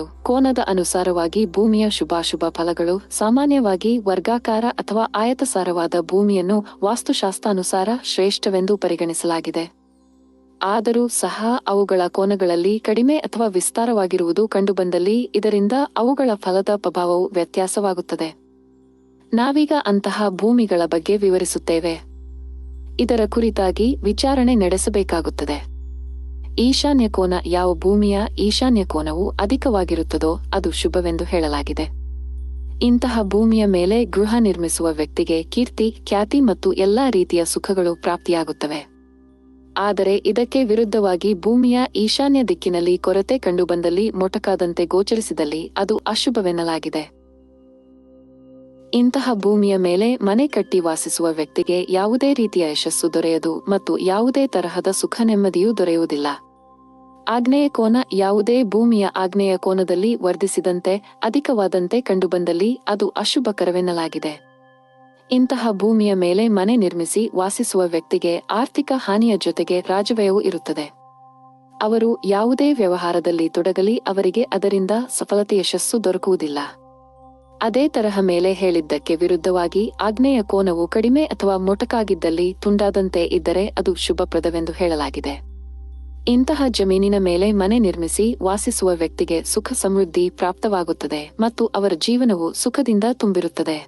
ಕೋನದ ಅನುಸಾರವಾಗಿ ಭೂಮಿಯ ಶುಭಾಶುಭ ಫಲಗಳು ಸಾಮಾನ್ಯವಾಗಿ ವರ್ಗಾಕಾರ ಅಥವಾ ಆಯತಾಕಾರವಾದ ಭೂಮಿಯನ್ನು ವಾಸ್ತುಶಾಸ್ತ್ರಾನುಸಾರ ಶ್ರೇಷ್ಠವೆಂದು ಪರಿಗಣಿಸಲಾಗಿದೆ. ಆದರೂ ಸಹ ಅವುಗಳ ಕೋನಗಳಲ್ಲಿ ಕಡಿಮೆ ಅಥವಾ ವಿಸ್ತಾರವಾಗಿರುವುದು ಕಂಡುಬಂದಲ್ಲಿ ಇದರಿಂದ ಅವುಗಳ ಫಲದ ಪ್ರಭಾವವು ವ್ಯತ್ಯಾಸವಾಗುತ್ತದೆ. ನಾವೀಗ ಅಂತಹ ಭೂಮಿಗಳ ಬಗ್ಗೆ ವಿವರಿಸುತ್ತೇವೆ. ಇದರ ಕುರಿತಾಗಿ ವಿಚಾರಣೆ ನಡೆಸಬೇಕಾಗುತ್ತದೆ. ಈಶಾನ್ಯ ಕೋನ. ಯಾವ ಭೂಮಿಯ ಈಶಾನ್ಯ ಕೋನವು ಅಧಿಕವಾಗಿರುತ್ತದೋ ಅದು ಶುಭವೆಂದು ಹೇಳಲಾಗಿದೆ. ಇಂತಹ ಭೂಮಿಯ ಮೇಲೆ ಗೃಹ ನಿರ್ಮಿಸುವ ವ್ಯಕ್ತಿಗೆ ಕೀರ್ತಿ, ಖ್ಯಾತಿ ಮತ್ತು ಎಲ್ಲಾ ರೀತಿಯ ಸುಖಗಳು ಪ್ರಾಪ್ತಿಯಾಗುತ್ತವೆ. ಆದರೆ ಇದಕ್ಕೆ ವಿರುದ್ಧವಾಗಿ ಭೂಮಿಯ ಈಶಾನ್ಯ ದಿಕ್ಕಿನಲ್ಲಿ ಕೊರತೆ ಕಂಡುಬಂದಲ್ಲಿ, ಮೊಟಕಾದಂತೆ ಗೋಚರಿಸಿದಲ್ಲಿ ಅದು ಅಶುಭವೆನ್ನಲಾಗಿದೆ. ಇಂತಹ ಭೂಮಿಯ ಮೇಲೆ ಮನೆ ಕಟ್ಟಿ ವಾಸಿಸುವ ವ್ಯಕ್ತಿಗೆ ಯಾವುದೇ ರೀತಿಯ ಯಶಸ್ಸು ದೊರೆಯದು ಮತ್ತು ಯಾವುದೇ ತರಹದ ಸುಖ ನೆಮ್ಮದಿಯೂ ದೊರೆಯುವುದಿಲ್ಲ. ಆಗ್ನೇಯ ಕೋನ. ಯಾವುದೇ ಭೂಮಿಯ ಆಗ್ನೇಯ ಕೋನದಲ್ಲಿ ವರ್ಧಿಸಿದಂತೆ ಅಧಿಕವಾದಂತೆ ಕಂಡುಬಂದಲ್ಲಿ ಅದು ಅಶುಭಕರವೆನ್ನಲಾಗಿದೆ. ಇಂತಹ ಭೂಮಿಯ ಮೇಲೆ ಮನೆ ನಿರ್ಮಿಸಿ ವಾಸಿಸುವ ವ್ಯಕ್ತಿಗೆ ಆರ್ಥಿಕ ಹಾನಿಯ ಜೊತೆಗೆ ರಾಜವ್ಯಯವೂ ಇರುತ್ತದೆ. ಅವರು ಯಾವುದೇ ವ್ಯವಹಾರದಲ್ಲಿ ತೊಡಗಲಿ ಅವರಿಗೆ ಅದರಿಂದ ಸಫಲತೆ ಯಶಸ್ಸು ದೊರಕುವುದಿಲ್ಲ. ಅದೇ ತರಹ ಮೇಲೆ ಹೇಳಿದ್ದಕ್ಕೆ ವಿರುದ್ಧವಾಗಿ ಆಗ್ನೇಯ ಕೋನವು ಕಡಿಮೆ ಅಥವಾ ಮೊಟಕಾಗಿದ್ದಲ್ಲಿ, ತುಂಡಾದಂತೆ ಇದ್ದರೆ ಅದು ಶುಭಪ್ರದವೆಂದು ಹೇಳಲಾಗಿದೆ. ಇಂತಹ ಜಮೀನಿನ ಮೇಲೆ ಮನೆ ನಿರ್ಮಿಸಿ ವಾಸಿಸುವ ವ್ಯಕ್ತಿಗೆ ಸುಖ ಸಮೃದ್ಧಿ ಪ್ರಾಪ್ತವಾಗುತ್ತದೆ ಮತ್ತು ಅವರ ಜೀವನವು ಸುಖದಿಂದ ತುಂಬಿರುತ್ತದೆ.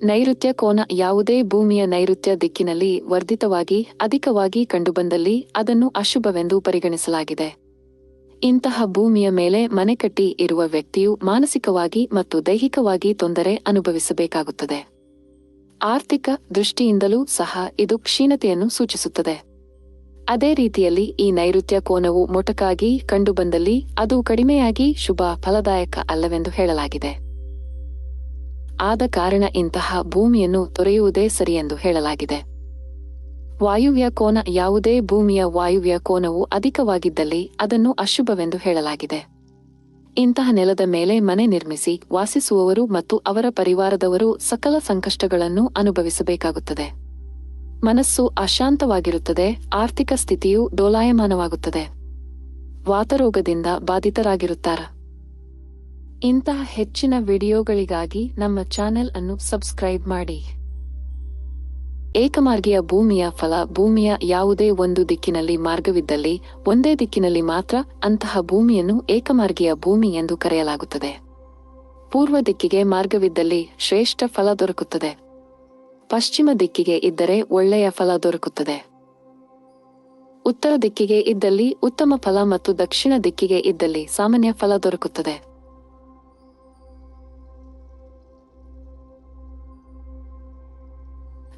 ನೈಋತ್ಯ ಕೋನ. ಯಾವುದೇ ಭೂಮಿಯ ನೈಋತ್ಯ ದಿಕ್ಕಿನಲ್ಲಿ ವರ್ಧಿತವಾಗಿ ಅಧಿಕವಾಗಿ ಕಂಡುಬಂದಲ್ಲಿ ಅದನ್ನು ಅಶುಭವೆಂದು ಪರಿಗಣಿಸಲಾಗಿದೆ. ಇಂತಹ ಭೂಮಿಯ ಮೇಲೆ ಮನೆ ಕಟ್ಟಿ ಇರುವ ವ್ಯಕ್ತಿಯು ಮಾನಸಿಕವಾಗಿ ಮತ್ತು ದೈಹಿಕವಾಗಿ ತೊಂದರೆ ಅನುಭವಿಸಬೇಕಾಗುತ್ತದೆ. ಆರ್ಥಿಕ ದೃಷ್ಟಿಯಿಂದಲೂ ಸಹ ಇದು ಕ್ಷೀಣತೆಯನ್ನು ಸೂಚಿಸುತ್ತದೆ. ಅದೇ ರೀತಿಯಲ್ಲಿ ಈ ನೈಋತ್ಯ ಕೋನವು ಮೊಟಕಾಗಿ ಕಂಡುಬಂದಲ್ಲಿ ಅದು ಕಡಿಮೆಯಾಗಿ ಶುಭ ಫಲದಾಯಕ ಅಲ್ಲವೆಂದು ಹೇಳಲಾಗಿದೆ. ಆದ ಕಾರಣ ಇಂತಹ ಭೂಮಿಯನ್ನು ತೊರೆಯುವುದೇ ಸರಿಯೆಂದು ಹೇಳಲಾಗಿದೆ. ವಾಯುವ್ಯ ಕೋನ. ಯಾವುದೇ ಭೂಮಿಯ ವಾಯುವ್ಯ ಕೋನವು ಅಧಿಕವಾಗಿದ್ದಲ್ಲಿ ಅದನ್ನು ಅಶುಭವೆಂದು ಹೇಳಲಾಗಿದೆ. ಇಂತಹ ನೆಲದ ಮೇಲೆ ಮನೆ ನಿರ್ಮಿಸಿ ವಾಸಿಸುವವರು ಮತ್ತು ಅವರ ಪರಿವಾರದವರು ಸಕಲ ಸಂಕಷ್ಟಗಳನ್ನು ಅನುಭವಿಸಬೇಕಾಗುತ್ತದೆ. ಮನಸ್ಸು ಅಶಾಂತವಾಗಿರುತ್ತದೆ. ಆರ್ಥಿಕ ಸ್ಥಿತಿಯು ಡೋಲಾಯಮಾನವಾಗುತ್ತದೆ. ವಾತರೋಗದಿಂದ ಬಾಧಿತರಾಗಿರುತ್ತಾರೆ. ಇಂತಹ ಹೆಚ್ಚಿನ ವಿಡಿಯೋಗಳಿಗಾಗಿ ನಮ್ಮ ಚಾನೆಲ್ ಅನ್ನು ಸಬ್ಸ್ಕ್ರೈಬ್ ಮಾಡಿ. ಏಕಮಾರ್ಗೀಯ ಭೂಮಿಯ ಫಲ. ಭೂಮಿಯ ಯಾವುದೇ ಒಂದು ದಿಕ್ಕಿನಲ್ಲಿ ಮಾರ್ಗವಿದ್ದಲ್ಲಿ, ಒಂದೇ ದಿಕ್ಕಿನಲ್ಲಿ ಮಾತ್ರ, ಅಂತಹ ಭೂಮಿಯನ್ನು ಏಕಮಾರ್ಗೀಯ ಭೂಮಿ ಎಂದು ಕರೆಯಲಾಗುತ್ತದೆ. ಪೂರ್ವ ದಿಕ್ಕಿಗೆ ಮಾರ್ಗವಿದ್ದಲ್ಲಿ ಶ್ರೇಷ್ಠ ಫಲ ದೊರಕುತ್ತದೆ. ಪಶ್ಚಿಮ ದಿಕ್ಕಿಗೆ ಇದ್ದರೆ ಒಳ್ಳೆಯ ಫಲ ದೊರಕುತ್ತದೆ. ಉತ್ತರ ದಿಕ್ಕಿಗೆ ಇದ್ದಲ್ಲಿ ಉತ್ತಮ ಫಲ ಮತ್ತು ದಕ್ಷಿಣ ದಿಕ್ಕಿಗೆ ಇದ್ದಲ್ಲಿ ಸಾಮಾನ್ಯ ಫಲ ದೊರಕುತ್ತದೆ.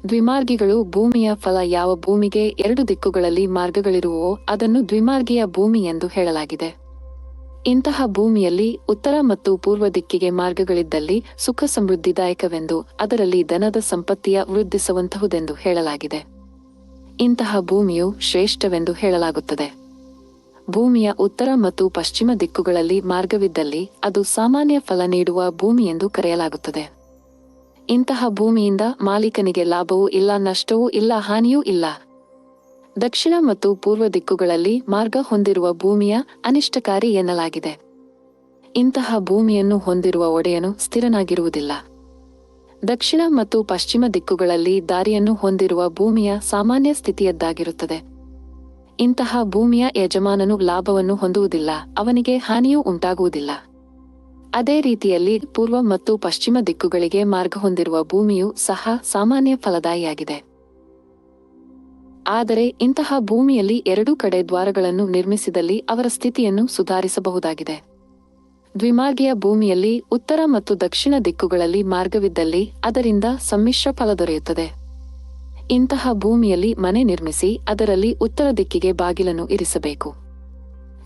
ದ್ವಿಮಾರ್ಗಿಗಳು. ಭೂಮಿಯ ಫಲ. ಯಾವ ಭೂಮಿಗೆ ಎರಡು ದಿಕ್ಕುಗಳಲ್ಲಿ ಮಾರ್ಗಗಳಿರುವೋ ಅದನ್ನು ದ್ವಿಮಾರ್ಗೀಯ ಭೂಮಿ ಎಂದು ಹೇಳಲಾಗಿದೆ. ಇಂತಹ ಭೂಮಿಯಲ್ಲಿ ಉತ್ತರ ಮತ್ತು ಪೂರ್ವ ದಿಕ್ಕಿಗೆ ಮಾರ್ಗಗಳಿದ್ದಲ್ಲಿ ಸುಖ ಸಮೃದ್ಧಿದಾಯಕವೆಂದು, ಅದರಲ್ಲಿ ಧನದ ಸಂಪತ್ತಿಯ ವೃದ್ಧಿಸುವಂತಹುದೆಂದು ಹೇಳಲಾಗಿದೆ. ಇಂತಹ ಭೂಮಿಯು ಶ್ರೇಷ್ಠವೆಂದು ಹೇಳಲಾಗುತ್ತದೆ. ಭೂಮಿಯ ಉತ್ತರ ಮತ್ತು ಪಶ್ಚಿಮ ದಿಕ್ಕುಗಳಲ್ಲಿ ಮಾರ್ಗವಿದ್ದಲ್ಲಿ ಅದು ಸಾಮಾನ್ಯ ಫಲ ನೀಡುವ ಭೂಮಿ ಎಂದು ಕರೆಯಲಾಗುತ್ತದೆ. ಇಂತಹ ಭೂಮಿಯಿಂದ ಮಾಲೀಕನಿಗೆ ಲಾಭವೂ ಇಲ್ಲ, ನಷ್ಟವೂ ಇಲ್ಲ, ಹಾನಿಯೂ ಇಲ್ಲ. ದಕ್ಷಿಣ ಮತ್ತು ಪೂರ್ವ ದಿಕ್ಕುಗಳಲ್ಲಿ ಮಾರ್ಗ ಹೊಂದಿರುವ ಭೂಮಿಯ ಅನಿಷ್ಟಕಾರಿ ಎನ್ನಲಾಗಿದೆ. ಇಂತಹ ಭೂಮಿಯನ್ನು ಹೊಂದಿರುವ ಒಡೆಯನು ಸ್ಥಿರನಾಗಿರುವುದಿಲ್ಲ. ದಕ್ಷಿಣ ಮತ್ತು ಪಶ್ಚಿಮ ದಿಕ್ಕುಗಳಲ್ಲಿ ದಾರಿಯನ್ನು ಹೊಂದಿರುವ ಭೂಮಿಯ ಸಾಮಾನ್ಯ ಸ್ಥಿತಿಯದ್ದಾಗಿರುತ್ತದೆ. ಇಂತಹ ಭೂಮಿಯ ಯಜಮಾನನು ಲಾಭವನ್ನು ಹೊಂದುವುದಿಲ್ಲ, ಅವನಿಗೆ ಹಾನಿಯೂ ಉಂಟಾಗುವುದಿಲ್ಲ. ಅದೇ ರೀತಿಯಲ್ಲಿ ಪೂರ್ವ ಮತ್ತು ಪಶ್ಚಿಮ ದಿಕ್ಕುಗಳಿಗೆ ಮಾರ್ಗ ಹೊಂದಿರುವ ಭೂಮಿಯೂ ಸಹ ಸಾಮಾನ್ಯ ಫಲದಾಯಿಯಾಗಿದೆ. ಆದರೆ ಇಂತಹ ಭೂಮಿಯಲ್ಲಿ ಎರಡೂ ಕಡೆ ದ್ವಾರಗಳನ್ನು ನಿರ್ಮಿಸಿದಲ್ಲಿ ಅವರ ಸ್ಥಿತಿಯನ್ನು ಸುಧಾರಿಸಬಹುದಾಗಿದೆ. ದ್ವಿಮಾರ್ಗೀಯ ಭೂಮಿಯಲ್ಲಿ ಉತ್ತರ ಮತ್ತು ದಕ್ಷಿಣ ದಿಕ್ಕುಗಳಲ್ಲಿ ಮಾರ್ಗವಿದ್ದಲ್ಲಿ ಅದರಿಂದ ಸಮ್ಮಿಶ್ರ ಫಲ ದೊರೆಯುತ್ತದೆ. ಇಂತಹ ಭೂಮಿಯಲ್ಲಿ ಮನೆ ನಿರ್ಮಿಸಿ ಅದರಲ್ಲಿ ಉತ್ತರ ದಿಕ್ಕಿಗೆ ಬಾಗಿಲನ್ನು ಇರಿಸಬೇಕು.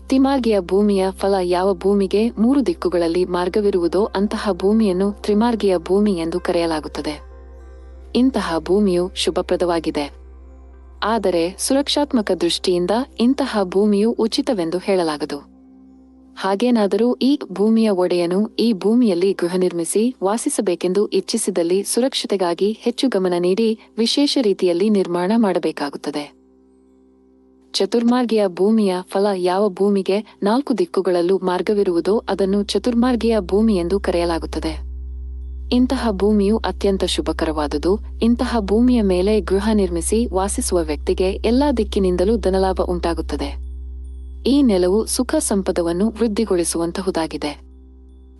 ತ್ರಿಮಾರ್ಗೀಯ ಭೂಮಿಯ ಫಲ. ಯಾವ ಭೂಮಿಗೆ ಮೂರು ದಿಕ್ಕುಗಳಲ್ಲಿ ಮಾರ್ಗವಿರುವುದೋ ಅಂತಹ ಭೂಮಿಯನ್ನು ತ್ರಿಮಾರ್ಗೀಯ ಭೂಮಿ ಎಂದು ಕರೆಯಲಾಗುತ್ತದೆ. ಇಂತಹ ಭೂಮಿಯು ಶುಭಪ್ರದವಾಗಿದೆ. ಆದರೆ ಸುರಕ್ಷಾತ್ಮಕ ದೃಷ್ಟಿಯಿಂದ ಇಂತಹ ಭೂಮಿಯು ಉಚಿತವೆಂದು ಹೇಳಲಾಗದು. ಹಾಗೇನಾದರೂ ಈ ಭೂಮಿಯ ಒಡೆಯನು ಈ ಭೂಮಿಯಲ್ಲಿ ಗೃಹ ನಿರ್ಮಿಸಿ ವಾಸಿಸಬೇಕೆಂದು ಇಚ್ಛಿಸಿದಲ್ಲಿ ಸುರಕ್ಷತೆಗಾಗಿ ಹೆಚ್ಚು ಗಮನ ನೀಡಿ ವಿಶೇಷ ರೀತಿಯಲ್ಲಿ ನಿರ್ಮಾಣ ಮಾಡಬೇಕಾಗುತ್ತದೆ. ಚತುರ್ಮಾರ್ಗಿಯ ಭೂಮಿಯ ಫಲ ಯಾವ ಭೂಮಿಗೆ 4 ದಿಕ್ಕುಗಳಲ್ಲೂ ಮಾರ್ಗವಿರುವುದೋ ಅದನ್ನು ಚತುರ್ಮಾರ್ಗಿಯ ಭೂಮಿ ಎಂದು ಕರೆಯಲಾಗುತ್ತದೆ. ಇಂತಹ ಭೂಮಿಯು ಅತ್ಯಂತ ಶುಭಕರವಾದುದು. ಇಂತಹ ಭೂಮಿಯ ಮೇಲೆ ಗೃಹ ನಿರ್ಮಿಸಿ ವಾಸಿಸುವ ವ್ಯಕ್ತಿಗೆ ಎಲ್ಲಾ ದಿಕ್ಕಿನಿಂದಲೂ ಧನಲಾಭ ಉಂಟಾಗುತ್ತದೆ. ಈ ನೆಲವು ಸುಖ ಸಂಪದವನ್ನು ವೃದ್ಧಿಗೊಳಿಸುವಂತಹುದಾಗಿದೆ.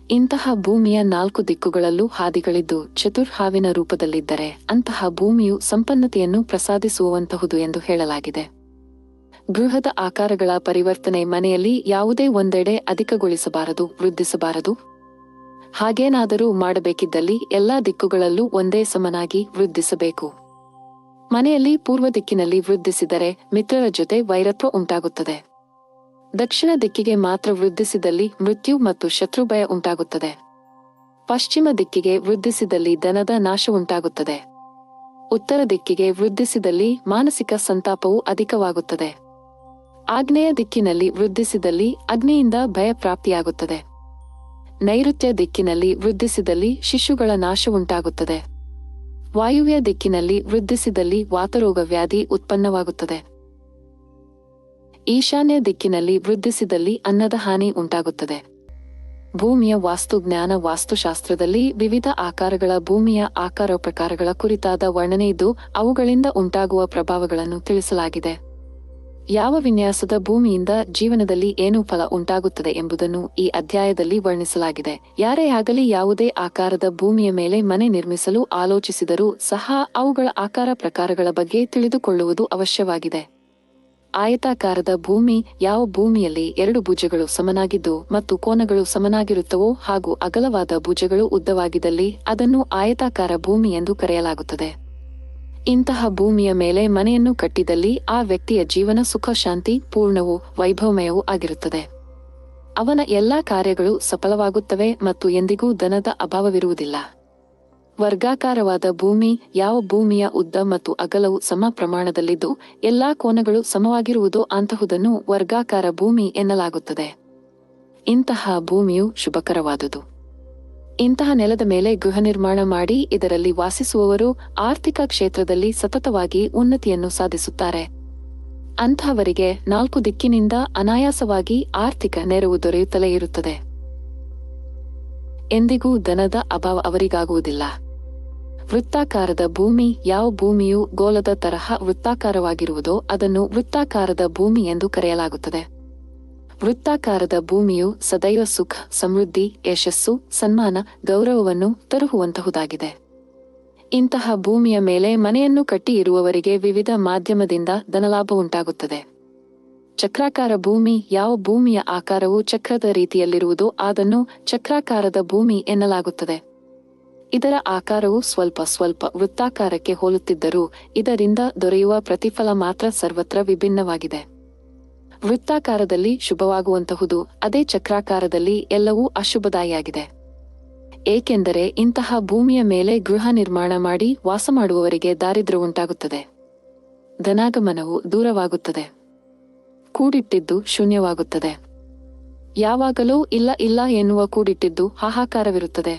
ಇಂತಹ ಭೂಮಿಯ 4 ದಿಕ್ಕುಗಳಲ್ಲೂ ಹಾದಿಗಳಿದ್ದು ಚತುರ್ಹಾವಿನ ರೂಪದಲ್ಲಿದ್ದರೆ ಅಂತಹ ಭೂಮಿಯು ಸಂಪನ್ನತೆಯನ್ನು ಪ್ರಸಾದಿಸುವಂತಹುದು ಎಂದು ಹೇಳಲಾಗಿದೆ. ಗೃಹದ ಆಕಾರಗಳ ಪರಿವರ್ತನೆ ಮನೆಯಲ್ಲಿ ಯಾವುದೇ ಒಂದೆಡೆ ಅಧಿಕಗೊಳಿಸಬಾರದು, ವೃದ್ಧಿಸಬಾರದು. ಹಾಗೇನಾದರೂ ಮಾಡಬೇಕಿದ್ದಲ್ಲಿ ಎಲ್ಲಾ ದಿಕ್ಕುಗಳಲ್ಲೂ ಒಂದೇ ಸಮನಾಗಿ ವೃದ್ಧಿಸಬೇಕು. ಮನೆಯಲ್ಲಿ ಪೂರ್ವ ದಿಕ್ಕಿನಲ್ಲಿ ವೃದ್ಧಿಸಿದರೆ ಮಿತ್ರರ ಜೊತೆ ವೈರತ್ವ ಉಂಟಾಗುತ್ತದೆ. ದಕ್ಷಿಣ ದಿಕ್ಕಿಗೆ ಮಾತ್ರ ವೃದ್ಧಿಸಿದಲ್ಲಿ ಮೃತ್ಯು ಮತ್ತು ಶತ್ರುಭಯ ಉಂಟಾಗುತ್ತದೆ. ಪಶ್ಚಿಮ ದಿಕ್ಕಿಗೆ ವೃದ್ಧಿಸಿದಲ್ಲಿ ಧನದ ನಾಶ ಉಂಟಾಗುತ್ತದೆ. ಉತ್ತರ ದಿಕ್ಕಿಗೆ ವೃದ್ಧಿಸಿದಲ್ಲಿ ಮಾನಸಿಕ ಸಂತಾಪವು ಅಧಿಕವಾಗುತ್ತದೆ. ಆಗ್ನೇಯ ದಿಕ್ಕಿನಲ್ಲಿ ವೃದ್ಧಿಸಿದಲ್ಲಿ ಅಗ್ನಿಯಿಂದ ಭಯ ಪ್ರಾಪ್ತಿಯಾಗುತ್ತದೆ. ನೈಋತ್ಯ ದಿಕ್ಕಿನಲ್ಲಿ ವೃದ್ಧಿಸಿದಲ್ಲಿ ಶಿಶುಗಳ ನಾಶ ಉಂಟಾಗುತ್ತದೆ. ವಾಯುವ್ಯ ದಿಕ್ಕಿನಲ್ಲಿ ವೃದ್ಧಿಸಿದಲ್ಲಿ ವಾತರೋಗ ವ್ಯಾಧಿ ಉತ್ಪನ್ನವಾಗುತ್ತದೆ. ಈಶಾನ್ಯ ದಿಕ್ಕಿನಲ್ಲಿ ವೃದ್ಧಿಸಿದಲ್ಲಿ ಅನ್ನದ ಹಾನಿ ಉಂಟಾಗುತ್ತದೆ. ಭೂಮಿಯ ವಾಸ್ತುಜ್ಞಾನ ವಾಸ್ತುಶಾಸ್ತ್ರದಲ್ಲಿ ವಿವಿಧ ಆಕಾರಗಳ ಭೂಮಿಯ ಆಕಾರ ಪ್ರಕಾರಗಳ ಕುರಿತಾದ ವರ್ಣನೆಯಿದ್ದು ಅವುಗಳಿಂದ ಉಂಟಾಗುವ ಪ್ರಭಾವಗಳನ್ನು ತಿಳಿಸಲಾಗಿದೆ. ಯಾವ ವಿನ್ಯಾಸದ ಭೂಮಿಯಿಂದ ಜೀವನದಲ್ಲಿ ಏನು ಫಲ ಉಂಟಾಗುತ್ತದೆ ಎಂಬುದನ್ನು ಈ ಅಧ್ಯಾಯದಲ್ಲಿ ವರ್ಣಿಸಲಾಗಿದೆ. ಯಾರೇ ಆಗಲಿ ಯಾವುದೇ ಆಕಾರದ ಭೂಮಿಯ ಮೇಲೆ ಮನೆ ನಿರ್ಮಿಸಲು ಆಲೋಚಿಸಿದರೂ ಸಹ ಅವುಗಳ ಆಕಾರ ಪ್ರಕಾರಗಳ ಬಗ್ಗೆ ತಿಳಿದುಕೊಳ್ಳುವುದು ಅವಶ್ಯವಾಗಿದೆ. ಆಯತಾಕಾರದ ಭೂಮಿ ಯಾವ ಭೂಮಿಯಲ್ಲಿ 2 ಭುಜಗಳು ಸಮನಾಗಿದ್ದು ಮತ್ತು ಕೋನಗಳು ಸಮನಾಗಿರುತ್ತವೋ ಹಾಗೂ ಅಗಲವಾದ ಭುಜಗಳು ಉದ್ದವಾಗಿದ್ದಲ್ಲಿ ಅದನ್ನು ಆಯತಾಕಾರ ಭೂಮಿ ಎಂದು ಕರೆಯಲಾಗುತ್ತದೆ. ಇಂತಹ ಭೂಮಿಯ ಮೇಲೆ ಮನೆಯನ್ನು ಕಟ್ಟಿದಲ್ಲಿ ಆ ವ್ಯಕ್ತಿಯ ಜೀವನ ಸುಖ ಶಾಂತಿ ಪೂರ್ಣವೂ ವೈಭವಮಯವೂ ಆಗಿರುತ್ತದೆ. ಅವನ ಎಲ್ಲಾ ಕಾರ್ಯಗಳು ಸಫಲವಾಗುತ್ತವೆ ಮತ್ತು ಎಂದಿಗೂ ಧನದ ಅಭಾವವಿರುವುದಿಲ್ಲ. ವರ್ಗಾಕಾರವಾದ ಭೂಮಿ ಯಾವ ಭೂಮಿಯ ಉದ್ದ ಮತ್ತು ಅಗಲವು ಸಮ ಪ್ರಮಾಣದಲ್ಲಿದ್ದು ಎಲ್ಲಾ ಕೋನಗಳು ಸಮವಾಗಿರುವುದೋ ಅಂತಹುದನ್ನು ವರ್ಗಾಕಾರ ಭೂಮಿ ಎನ್ನಲಾಗುತ್ತದೆ. ಇಂತಹ ಭೂಮಿಯು ಶುಭಕರವಾದುದು. ಇಂತಹ ನೆಲದ ಮೇಲೆ ಗೃಹ ನಿರ್ಮಾಣ ಮಾಡಿ ಇದರಲ್ಲಿ ವಾಸಿಸುವವರು ಆರ್ಥಿಕ ಕ್ಷೇತ್ರದಲ್ಲಿ ಸತತವಾಗಿ ಉನ್ನತಿಯನ್ನು ಸಾಧಿಸುತ್ತಾರೆ. ಅಂತಹವರಿಗೆ 4 ದಿಕ್ಕಿನಿಂದ ಅನಾಯಾಸವಾಗಿ ಆರ್ಥಿಕ ನೆರವು ದೊರೆಯುತ್ತಲೇ ಇರುತ್ತದೆ. ಎಂದಿಗೂ ಧನದ ಅಭಾವ ಅವರಿಗಾಗುವುದಿಲ್ಲ. ವೃತ್ತಾಕಾರದ ಭೂಮಿ ಯಾವ ಭೂಮಿಯು ಗೋಲದ ತರಹ ವೃತ್ತಾಕಾರವಾಗಿರುವುದೋ ಅದನ್ನು ವೃತ್ತಾಕಾರದ ಭೂಮಿ ಎಂದು ಕರೆಯಲಾಗುತ್ತದೆ. ವೃತ್ತಾಕಾರದ ಭೂಮಿಯು ಸದೈವ ಸುಖ, ಸಮೃದ್ಧಿ, ಯಶಸ್ಸು, ಸನ್ಮಾನ, ಗೌರವವನ್ನು ತರುವಂತಹುದಾಗಿದೆ. ಇಂತಹ ಭೂಮಿಯ ಮೇಲೆ ಮನೆಯನ್ನು ಕಟ್ಟಿ ಇರುವವರಿಗೆ ವಿವಿಧ ಮಾಧ್ಯಮದಿಂದ ಧನಲಾಭ ಉಂಟಾಗುತ್ತದೆ. ಚಕ್ರಾಕಾರ ಭೂಮಿ ಯಾವ ಭೂಮಿಯ ಆಕಾರವು ಚಕ್ರದ ರೀತಿಯಲ್ಲಿರುವುದೋ ಅದನ್ನು ಚಕ್ರಾಕಾರದ ಭೂಮಿ ಎನ್ನಲಾಗುತ್ತದೆ. ಇದರ ಆಕಾರವು ಸ್ವಲ್ಪ ವೃತ್ತಾಕಾರಕ್ಕೆ ಹೋಲುತ್ತಿದ್ದರೂ ಇದರಿಂದ ದೊರೆಯುವ ಪ್ರತಿಫಲ ಮಾತ್ರ ಸರ್ವತ್ರ ವಿಭಿನ್ನವಾಗಿದೆ. ವೃತ್ತಾಕಾರದಲ್ಲಿ ಶುಭವಾಗುವಂತಹುದು, ಅದೇ ಚಕ್ರಾಕಾರದಲ್ಲಿ ಎಲ್ಲವೂ ಅಶುಭದಾಯಿಯಾಗಿದೆ. ಏಕೆಂದರೆ ಇಂತಹ ಭೂಮಿಯ ಮೇಲೆ ಗೃಹ ನಿರ್ಮಾಣ ಮಾಡಿ ವಾಸ ಮಾಡುವವರಿಗೆ ದಾರಿದ್ರ್ಯ ಉಂಟಾಗುತ್ತದೆ. ಧನಾಗಮನವು ದೂರವಾಗುತ್ತದೆ. ಕೂಡಿಟ್ಟಿದ್ದು ಶೂನ್ಯವಾಗುತ್ತದೆ. ಯಾವಾಗಲೂ ಇಲ್ಲ ಎನ್ನುವ ಕೂಡಿಟ್ಟಿದ್ದು ಹಾಹಾಕಾರವಿರುತ್ತದೆ.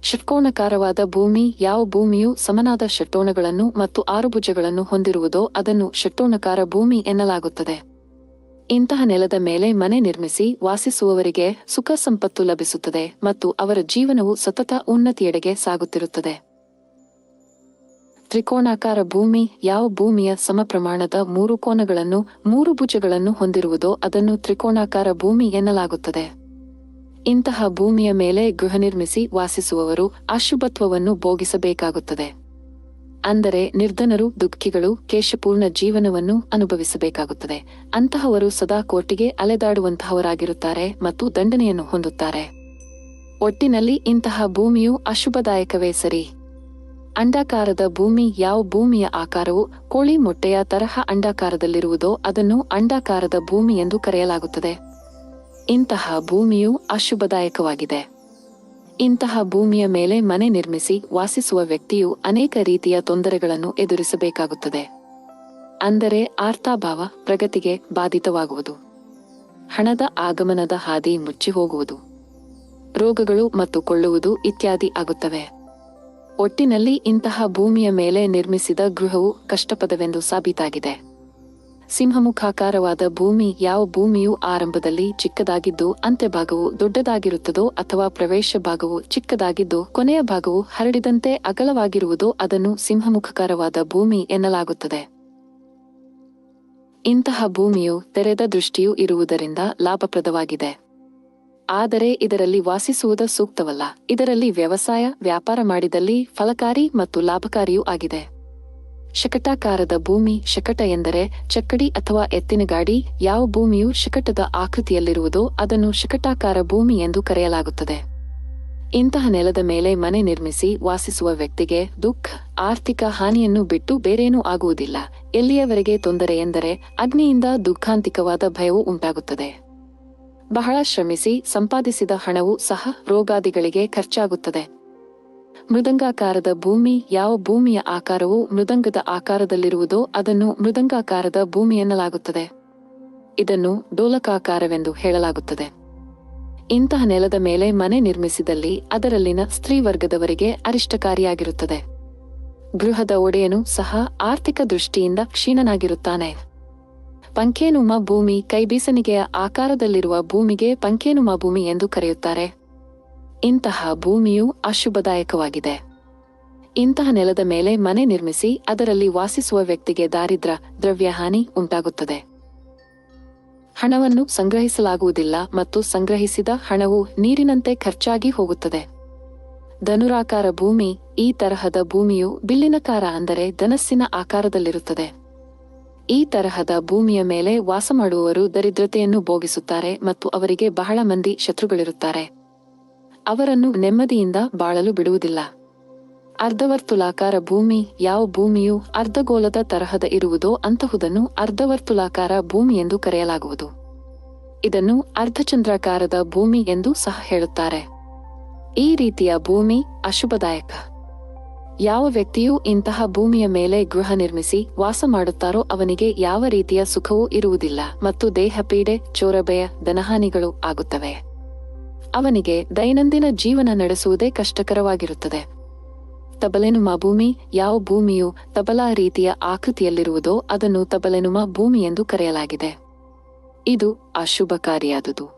ಷಟ್ಕೋಣಾಕಾರವಾದ ಭೂಮಿ ಯಾವ ಭೂಮಿಯು ಸಮನಾದ ಷಟ್ಕೋನಗಳನ್ನು ಮತ್ತು 6 ಭುಜಗಳನ್ನು ಹೊಂದಿರುವುದೋ ಅದನ್ನು ಷಟ್ಕೋಣಾಕಾರ ಭೂಮಿ ಎನ್ನಲಾಗುತ್ತದೆ. ಇಂತಹ ನೆಲದ ಮೇಲೆ ಮನೆ ನಿರ್ಮಿಸಿ ವಾಸಿಸುವವರಿಗೆ ಸುಖ ಸಂಪತ್ತು ಲಭಿಸುತ್ತದೆ ಮತ್ತು ಅವರ ಜೀವನವು ಸತತ ಉನ್ನತಿಯೆಡೆಗೆ ಸಾಗುತ್ತಿರುತ್ತದೆ. ತ್ರಿಕೋಣಾಕಾರ ಭೂಮಿ ಯಾವ ಭೂಮಿಯ ಸಮ ಪ್ರಮಾಣದ 3 ಕೋನಗಳನ್ನು 3 ಭುಜಗಳನ್ನು ಹೊಂದಿರುವುದೋ ಅದನ್ನು ತ್ರಿಕೋಣಾಕಾರ ಭೂಮಿ ಎನ್ನಲಾಗುತ್ತದೆ. ಇಂತಹ ಭೂಮಿಯ ಮೇಲೆ ಗೃಹ ನಿರ್ಮಿಸಿ ವಾಸಿಸುವವರು ಅಶುಭತ್ವವನ್ನು ಭೋಗಿಸಬೇಕಾಗುತ್ತದೆ. ಅಂದರೆ ನಿರ್ಧನರು, ದುಃಖಿಗಳು ಕೇಶಪೂರ್ಣ ಜೀವನವನ್ನು ಅನುಭವಿಸಬೇಕಾಗುತ್ತದೆ. ಅಂತಹವರು ಸದಾ ಕೋರ್ಟಿಗೆ ಅಲೆದಾಡುವಂತಹವರಾಗಿರುತ್ತಾರೆ ಮತ್ತು ದಂಡನೆಯನ್ನು ಹೊಂದುತ್ತಾರೆ. ಒಟ್ಟಿನಲ್ಲಿ ಇಂತಹ ಭೂಮಿಯು ಅಶುಭದಾಯಕವೇ ಸರಿ. ಅಂಡಾಕಾರದ ಭೂಮಿ ಯಾವ ಭೂಮಿಯ ಆಕಾರವು ಕೋಳಿ ಮೊಟ್ಟೆಯ ತರಹ ಅಂಡಾಕಾರದಲ್ಲಿರುವುದೋ ಅದನ್ನು ಅಂಡಾಕಾರದ ಭೂಮಿ ಎಂದು ಕರೆಯಲಾಗುತ್ತದೆ. ಇಂತಹ ಭೂಮಿಯು ಅಶುಭದಾಯಕವಾಗಿದೆ. ಇಂತಹ ಭೂಮಿಯ ಮೇಲೆ ಮನೆ ನಿರ್ಮಿಸಿ ವಾಸಿಸುವ ವ್ಯಕ್ತಿಯು ಅನೇಕ ರೀತಿಯ ತೊಂದರೆಗಳನ್ನು ಎದುರಿಸಬೇಕಾಗುತ್ತದೆ. ಅಂದರೆ ಅರ್ಥಾಭಾವ, ಪ್ರಗತಿಗೆ ಬಾಧಿತವಾಗುವುದು, ಹಣದ ಆಗಮನದ ಹಾದಿ ಮುಚ್ಚಿ ಹೋಗುವುದು, ರೋಗಗಳು ಮತ್ತು ಕೊಳ್ಳುವುದು ಇತ್ಯಾದಿ ಆಗುತ್ತವೆ. ಒಟ್ಟಿನಲ್ಲಿ ಇಂತಹ ಭೂಮಿಯ ಮೇಲೆ ನಿರ್ಮಿಸಿದ ಗೃಹವು ಕಷ್ಟಪದವೆಂದು ಸಾಬೀತಾಗಿದೆ. ಸಿಂಹಮುಖಾಕಾರವಾದ ಭೂಮಿ ಯಾವ ಭೂಮಿಯು ಆರಂಭದಲ್ಲಿ ಚಿಕ್ಕದಾಗಿದ್ದು ಅಂತ್ಯಭಾಗವು ದೊಡ್ಡದಾಗಿರುತ್ತದೋ ಅಥವಾ ಪ್ರವೇಶ ಭಾಗವು ಚಿಕ್ಕದಾಗಿದ್ದು ಕೊನೆಯ ಭಾಗವು ಹರಡಿದಂತೆ ಅಗಲವಾಗಿರುವುದೋ ಅದನ್ನು ಸಿಂಹಮುಖಾಕಾರವಾದ ಭೂಮಿ ಎನ್ನಲಾಗುತ್ತದೆ. ಇಂತಹ ಭೂಮಿಯು ತೆರೆದ ದೃಷ್ಟಿಯೂ ಇರುವುದರಿಂದ ಲಾಭಪ್ರದವಾಗಿದೆ. ಆದರೆ ಇದರಲ್ಲಿ ವಾಸಿಸುವುದು ಸೂಕ್ತವಲ್ಲ. ಇದರಲ್ಲಿ ವ್ಯವಸಾಯ, ವ್ಯಾಪಾರ ಮಾಡಿದಲ್ಲಿ ಫಲಕಾರಿ ಮತ್ತು ಲಾಭಕಾರಿಯೂ ಆಗಿದೆ. ಶಕಟಾಕಾರದ ಭೂಮಿ. ಶಕಟ ಎಂದರೆ ಚಕ್ಕಡಿ ಅಥವಾ ಎತ್ತಿನ ಗಾಡಿ. ಯಾವ ಭೂಮಿಯು ಶಕಟದ ಆಕೃತಿಯಲ್ಲಿರುವುದೋ ಅದನ್ನು ಶಕಟಾಕಾರ ಭೂಮಿ ಎಂದು ಕರೆಯಲಾಗುತ್ತದೆ. ಇಂತಹ ನೆಲದ ಮೇಲೆ ಮನೆ ನಿರ್ಮಿಸಿ ವಾಸಿಸುವ ವ್ಯಕ್ತಿಗೆ ದುಃಖ, ಆರ್ಥಿಕ ಹಾನಿಯನ್ನು ಬಿಟ್ಟು ಬೇರೇನೂ ಆಗುವುದಿಲ್ಲ. ಎಲ್ಲಿಯವರೆಗೆ ತೊಂದರೆ ಎಂದರೆ ಅಗ್ನಿಯಿಂದ ದುಃಖಾಂತಿಕವಾದ ಭಯವೂ ಉಂಟಾಗುತ್ತದೆ. ಬಹಳ ಶ್ರಮಿಸಿ ಸಂಪಾದಿಸಿದ ಹಣವೂ ಸಹ ರೋಗಾದಿಗಳಿಗೆ ಖರ್ಚಾಗುತ್ತದೆ. ಮೃದಂಗಾಕಾರದ ಭೂಮಿ. ಯಾವ ಭೂಮಿಯ ಆಕಾರವು ಮೃದಂಗದ ಆಕಾರದಲ್ಲಿರುವುದೋ ಅದನ್ನು ಮೃದಂಗಾಕಾರದ ಭೂಮಿ ಎನ್ನಲಾಗುತ್ತದೆ. ಇದನ್ನು ಡೋಲಕಾಕಾರವೆಂದು ಹೇಳಲಾಗುತ್ತದೆ. ಇಂತಹ ನೆಲದ ಮೇಲೆ ಮನೆ ನಿರ್ಮಿಸಿದಲ್ಲಿ ಅದರಲ್ಲಿನ ಸ್ತ್ರೀ ವರ್ಗದವರಿಗೆ ಅರಿಷ್ಟಕಾರಿಯಾಗಿರುತ್ತದೆ. ಗೃಹದ ಒಡೆಯನು ಸಹ ಆರ್ಥಿಕ ದೃಷ್ಟಿಯಿಂದ ಕ್ಷೀಣನಾಗಿರುತ್ತಾನೆ. ಪಂಕೇನುಮ ಭೂಮಿ. ಕೈಬೀಸಣಿಗೆಯ ಆಕಾರದಲ್ಲಿರುವ ಭೂಮಿಗೆ ಪಂಕೇನುಮ ಭೂಮಿ ಎಂದು ಕರೆಯುತ್ತಾರೆ. ಇಂತಹ ಭೂಮಿಯು ಅಶುಭದಾಯಕವಾಗಿದೆ. ಇಂತಹ ನೆಲದ ಮೇಲೆ ಮನೆ ನಿರ್ಮಿಸಿ ಅದರಲ್ಲಿ ವಾಸಿಸುವ ವ್ಯಕ್ತಿಗೆ ದಾರಿದ್ರ್ಯ, ದ್ರವ್ಯಹಾನಿ ಉಂಟಾಗುತ್ತದೆ. ಹಣವನ್ನು ಸಂಗ್ರಹಿಸಲಾಗುವುದಿಲ್ಲ ಮತ್ತು ಸಂಗ್ರಹಿಸಿದ ಹಣವು ನೀರಿನಂತೆ ಖರ್ಚಾಗಿ ಹೋಗುತ್ತದೆ. ಧನುರಾಕಾರ ಭೂಮಿ. ಈ ತರಹದ ಭೂಮಿಯು ಬಿಲ್ಲಿನಕಾರ ಅಂದರೆ ಧನಸ್ಸಿನ ಆಕಾರದಲ್ಲಿರುತ್ತದೆ. ಈ ತರಹದ ಭೂಮಿಯ ಮೇಲೆ ವಾಸ ಮಾಡುವವರು ದರಿದ್ರತೆಯನ್ನು ಭೋಗಿಸುತ್ತಾರೆ ಮತ್ತು ಅವರಿಗೆ ಬಹಳ ಮಂದಿ ಶತ್ರುಗಳಿರುತ್ತಾರೆ. ಅವರನ್ನು ನೆಮ್ಮದಿಯಿಂದ ಬಾಳಲು ಬಿಡುವುದಿಲ್ಲ. ಅರ್ಧವರ್ತುಲಾಕಾರ ಭೂಮಿ. ಯಾವ ಭೂಮಿಯು ಅರ್ಧಗೋಲದ ತರಹದ ಇರುವುದೋ ಅಂತಹುದನ್ನು ಅರ್ಧವರ್ತುಲಾಕಾರ ಭೂಮಿ ಎಂದು ಕರೆಯಲಾಗುವುದು. ಇದನ್ನು ಅರ್ಧಚಂದ್ರಾಕಾರದ ಭೂಮಿ ಎಂದು ಸಹ ಹೇಳುತ್ತಾರೆ. ಈ ರೀತಿಯ ಭೂಮಿ ಅಶುಭದಾಯಕ. ಯಾವ ವ್ಯಕ್ತಿಯು ಇಂತಹ ಭೂಮಿಯ ಮೇಲೆ ಗೃಹ ನಿರ್ಮಿಸಿ ವಾಸ ಮಾಡುತ್ತಾರೋ ಅವನಿಗೆ ಯಾವ ರೀತಿಯ ಸುಖವೂ ಇರುವುದಿಲ್ಲ ಮತ್ತು ದೇಹಪೀಡೆ, ಚೋರಭಯ, ಧನಹಾನಿಗಳು ಆಗುತ್ತವೆ. ಅವನಿಗೆ ದೈನಂದಿನ ಜೀವನ ನಡೆಸುವುದೇ ಕಷ್ಟಕರವಾಗಿರುತ್ತದೆ. ತಬಲೆನುಮ ಭೂಮಿ. ಯಾವ ಭೂಮಿಯು ತಬಲಾ ರೀತಿಯ ಆಕೃತಿಯಲ್ಲಿರುವುದೋ ಅದನ್ನು ತಬಲೆನುಮ ಭೂಮಿ ಎಂದು ಕರೆಯಲಾಗಿದೆ. ಇದು ಅಶುಭಕಾರಿಯಾದುದು.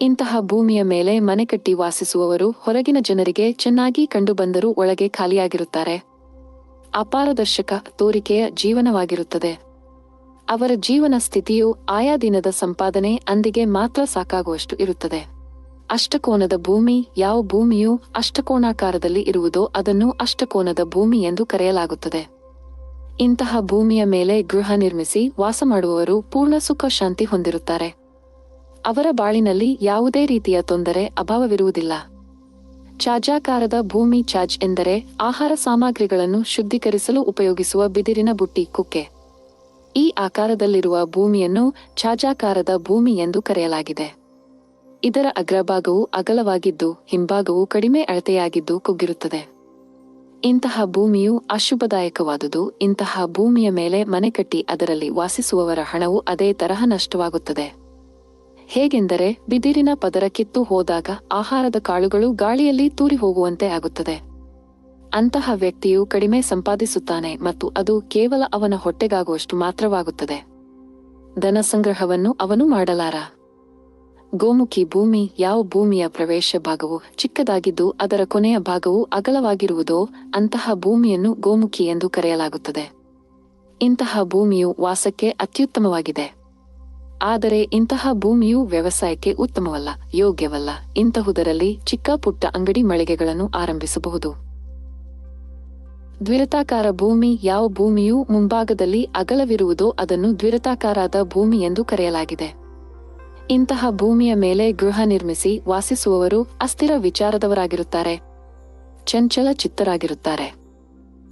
ಇಂತಹ ಭೂಮಿಯ ಮೇಲೆ ಮನೆ ಕಟ್ಟಿ ವಾಸಿಸುವವರು ಹೊರಗಿನ ಜನರಿಗೆ ಚೆನ್ನಾಗಿ ಕಂಡುಬಂದರೂ ಒಳಗೆ ಖಾಲಿಯಾಗಿರುತ್ತಾರೆ. ಅಪಾರದರ್ಶಕ ತೋರಿಕೆಯ ಜೀವನವಾಗಿರುತ್ತದೆ. ಅವರ ಜೀವನ ಸ್ಥಿತಿಯು ಆಯಾ ದಿನದ ಸಂಪಾದನೆ ಅಂದಿಗೆ ಮಾತ್ರ ಸಾಕಾಗುವಷ್ಟು ಇರುತ್ತದೆ. ಅಷ್ಟಕೋನದ ಭೂಮಿ. ಯಾವ ಭೂಮಿಯು ಅಷ್ಟಕೋಣಾಕಾರದಲ್ಲಿ ಇರುವುದೋ ಅದನ್ನು ಅಷ್ಟಕೋನದ ಭೂಮಿ ಎಂದು ಕರೆಯಲಾಗುತ್ತದೆ. ಇಂತಹ ಭೂಮಿಯ ಮೇಲೆ ಗೃಹ ನಿರ್ಮಿಸಿ ವಾಸ ಮಾಡುವವರು ಪೂರ್ಣ ಸುಖ ಶಾಂತಿ ಹೊಂದಿರುತ್ತಾರೆ. ಅವರ ಬಾಳಿನಲ್ಲಿ ಯಾವುದೇ ರೀತಿಯ ತೊಂದರೆ, ಅಭಾವವಿರುವುದಿಲ್ಲ. ಛಾಜಾಕಾರದ ಭೂಮಿ. ಛಾಜ್ ಎಂದರೆ ಆಹಾರ ಸಾಮಗ್ರಿಗಳನ್ನು ಶುದ್ಧೀಕರಿಸಲು ಉಪಯೋಗಿಸುವ ಬಿದಿರಿನ ಬುಟ್ಟಿ, ಕುಕ್ಕೆ. ಈ ಆಕಾರದಲ್ಲಿರುವ ಭೂಮಿಯನ್ನು ಛಾಜಾಕಾರದ ಭೂಮಿ ಎಂದು ಕರೆಯಲಾಗಿದೆ. ಇದರ ಅಗ್ರಭಾಗವು ಅಗಲವಾಗಿದ್ದು ಹಿಂಭಾಗವು ಕಡಿಮೆ ಅಳತೆಯಾಗಿದ್ದು ಕುಗ್ಗಿರುತ್ತದೆ. ಇಂತಹ ಭೂಮಿಯು ಅಶುಭದಾಯಕವಾದುದು. ಇಂತಹ ಭೂಮಿಯ ಮೇಲೆ ಮನೆ ಕಟ್ಟಿ ಅದರಲ್ಲಿ ವಾಸಿಸುವವರ ಹಣವು ಅದೇ ತರಹ ನಷ್ಟವಾಗುತ್ತದೆ. ಹೇಗೆಂದರೆ ಬಿದಿರಿನ ಪದರ ಕಿತ್ತು ಹೋದಾಗ ಆಹಾರದ ಕಾಳುಗಳು ಗಾಳಿಯಲ್ಲಿ ತೂರಿ ಹೋಗುವಂತೆ ಆಗುತ್ತದೆ. ಅಂತಹ ವ್ಯಕ್ತಿಯು ಕಡಿಮೆ ಸಂಪಾದಿಸುತ್ತಾನೆ ಮತ್ತು ಅದು ಕೇವಲ ಅವನ ಹೊಟ್ಟೆಗಾಗುವಷ್ಟು ಮಾತ್ರವಾಗುತ್ತದೆ. ಧನ ಸಂಗ್ರಹವನ್ನು ಅವನು ಮಾಡಲಾರ. ಗೋಮುಖಿ ಭೂಮಿ. ಯಾವ ಭೂಮಿಯ ಪ್ರವೇಶ ಭಾಗವು ಚಿಕ್ಕದಾಗಿದ್ದು ಅದರ ಕೊನೆಯ ಭಾಗವು ಅಗಲವಾಗಿರುವುದೋ ಅಂತಹ ಭೂಮಿಯನ್ನು ಗೋಮುಖಿ ಎಂದು ಕರೆಯಲಾಗುತ್ತದೆ. ಇಂತಹ ಭೂಮಿಯು ವಾಸಕ್ಕೆ ಅತ್ಯುತ್ತಮವಾಗಿದೆ. ಆದರೆ ಇಂತಹ ಭೂಮಿಯು ವ್ಯವಸಾಯಕ್ಕೆ ಉತ್ತಮವಲ್ಲ, ಯೋಗ್ಯವಲ್ಲ. ಇಂತಹುದರಲ್ಲಿ ಚಿಕ್ಕ ಪುಟ್ಟ ಅಂಗಡಿ ಮಳಿಗೆಗಳನ್ನು ಆರಂಭಿಸಬಹುದು. ದ್ವಿರತಾಕಾರ ಭೂಮಿ. ಯಾವ ಭೂಮಿಯು ಮುಂಭಾಗದಲ್ಲಿ ಅಗಲವಿರುವುದೋ ಅದನ್ನು ದ್ವಿರತಾಕಾರದ ಭೂಮಿ ಎಂದು ಕರೆಯಲಾಗಿದೆ. ಇಂತಹ ಭೂಮಿಯ ಮೇಲೆ ಗೃಹ ನಿರ್ಮಿಸಿ ವಾಸಿಸುವವರು ಅಸ್ಥಿರ ವಿಚಾರದವರಾಗಿರುತ್ತಾರೆ. ಚಂಚಲ ಚಿತ್ತರಾಗಿರುತ್ತಾರೆ.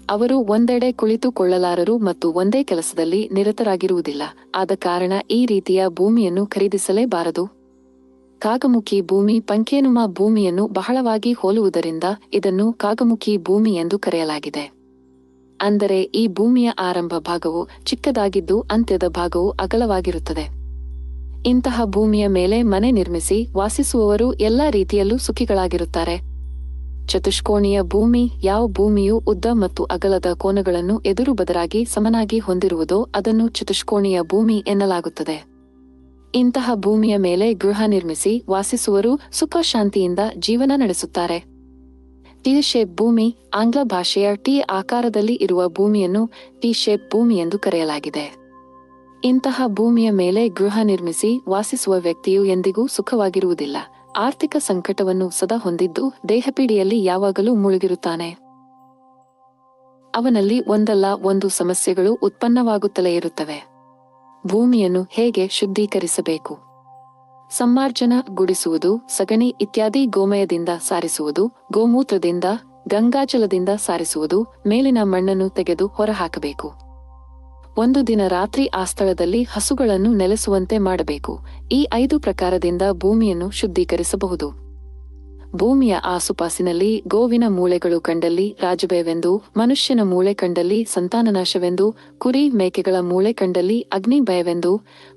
ಅವರು ಒಂದೆಡೆ ಕುಳಿತುಕೊಳ್ಳಲಾರರು ಮತ್ತು ಒಂದೇ ಕೆಲಸದಲ್ಲಿ ನಿರತರಾಗಿರುವುದಿಲ್ಲ. ಆದ ಕಾರಣ ಈ ರೀತಿಯ ಭೂಮಿಯನ್ನು ಖರೀದಿಸಲೇಬಾರದು. ಕಾಗಮುಖಿ ಭೂಮಿ. ಪಂಕೇನುಮ ಭೂಮಿಯನ್ನು ಬಹಳವಾಗಿ ಹೋಲುವುದರಿಂದ ಇದನ್ನು ಕಾಗಮುಖಿ ಭೂಮಿ ಎಂದು ಕರೆಯಲಾಗಿದೆ. ಅಂದರೆ ಈ ಭೂಮಿಯ ಆರಂಭ ಭಾಗವು ಚಿಕ್ಕದಾಗಿದ್ದು ಅಂತ್ಯದ ಭಾಗವು ಅಗಲವಾಗಿರುತ್ತದೆ. ಇಂತಹ ಭೂಮಿಯ ಮೇಲೆ ಮನೆ ನಿರ್ಮಿಸಿ ವಾಸಿಸುವವರು ಎಲ್ಲಾ ರೀತಿಯಲ್ಲೂ ಸುಖಿಗಳಾಗಿರುತ್ತಾರೆ. ಚತುಷ್ಕೋಣೀಯ ಭೂಮಿ ಯಾವ ಭೂಮಿಯು ಉದ್ದ ಮತ್ತು ಅಗಲದ ಕೋನಗಳನ್ನು ಎದುರು ಬದರಾಗಿ ಸಮನಾಗಿ ಹೊಂದಿರುವುದೋ ಅದನ್ನು ಚತುಷ್ಕೋಣೀಯ ಭೂಮಿ ಎನ್ನಲಾಗುತ್ತದೆ. ಇಂತಹ ಭೂಮಿಯ ಮೇಲೆ ಗೃಹ ನಿರ್ಮಿಸಿ ವಾಸಿಸುವರು ಸುಖ ಶಾಂತಿಯಿಂದ ಜೀವನ ನಡೆಸುತ್ತಾರೆ. ಟಿ ಶೇಪ್ ಭೂಮಿ ಆಂಗ್ಲ ಭಾಷೆಯ ಟಿ ಆಕಾರದಲ್ಲಿ ಇರುವ ಭೂಮಿಯನ್ನು ಟಿ ಶೇಪ್ ಭೂಮಿ ಎಂದು ಕರೆಯಲಾಗಿದೆ. ಇಂತಹ ಭೂಮಿಯ ಮೇಲೆ ಗೃಹ ನಿರ್ಮಿಸಿ ವಾಸಿಸುವ ವ್ಯಕ್ತಿಯು ಎಂದಿಗೂ ಸುಖವಾಗಿರುವುದಿಲ್ಲ. ಆರ್ಥಿಕ ಸಂಕಟವನ್ನು ಸದಾ ಹೊಂದಿದ್ದು ದೇಹಪೀಡಿಯಲ್ಲಿ ಯಾವಾಗಲೂ ಮುಳುಗಿರುತ್ತಾನೆ. ಅವನಲ್ಲಿ ಒಂದಲ್ಲ ಒಂದು ಸಮಸ್ಯೆಗಳು ಉತ್ಪನ್ನವಾಗುತ್ತಲೇ ಇರುತ್ತವೆ. ಭೂಮಿಯನ್ನು ಹೇಗೆ ಶುದ್ಧೀಕರಿಸಬೇಕು? ಸಮ್ಮಾರ್ಜನ ಗುಡಿಸುವುದು, ಸಗಣಿ ಇತ್ಯಾದಿ ಗೋಮಯದಿಂದ ಸಾರಿಸುವುದು, ಗೋಮೂತ್ರದಿಂದ, ಗಂಗಾಜಲದಿಂದ ಸಾರಿಸುವುದು, ಮೇಲಿನ ಮಣ್ಣನ್ನು ತೆಗೆದು ಹೊರಹಾಕಬೇಕು. ಒಂದು ದಿನ ರಾತ್ರಿ ಆ ಸ್ಥಳದಲ್ಲಿ ಹಸುಗಳನ್ನು ನೆಲೆಸುವಂತೆ ಮಾಡಬೇಕು. ಈ 5 ಪ್ರಕಾರದಿಂದ ಭೂಮಿಯನ್ನು ಶುದ್ಧೀಕರಿಸಬಹುದು. ಭೂಮಿಯ ಆಸುಪಾಸಿನಲ್ಲಿ ಗೋವಿನ ಮೂಳೆಗಳು ಕಂಡಲ್ಲಿ ರಾಜಭಯವೆಂದು, ಮನುಷ್ಯನ ಮೂಳೆ ಕಂಡಲ್ಲಿ ಸಂತಾನನಾಶವೆಂದು, ಕುರಿ ಮೇಕೆಗಳ ಮೂಳೆ ಕಂಡಲ್ಲಿ ಅಗ್ನಿ ಭಯವೆಂದು,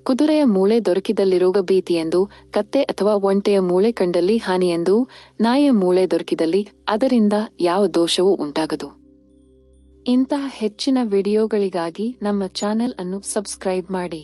ಕುದುರೆಯ ಮೂಳೆ ದೊರಕಿದಲ್ಲಿ ರೋಗ ಭೀತಿಯೆಂದು, ಕತ್ತೆ ಅಥವಾ ಒಂಟೆಯ ಮೂಳೆ ಕಂಡಲ್ಲಿ ಹಾನಿಯೆಂದು, ನಾಯಿಯ ಮೂಳೆ ದೊರಕಿದಲ್ಲಿ ಅದರಿಂದ ಯಾವ ದೋಷವೂ ಉಂಟಾಗದು. ಇಂತಹ ಹೆಚ್ಚಿನ ವಿಡಿಯೋಗಳಿಗಾಗಿ ನಮ್ಮ ಚಾನೆಲ್ ಅನ್ನು ಸಬ್ಸ್ಕ್ರೈಬ್ ಮಾಡಿ.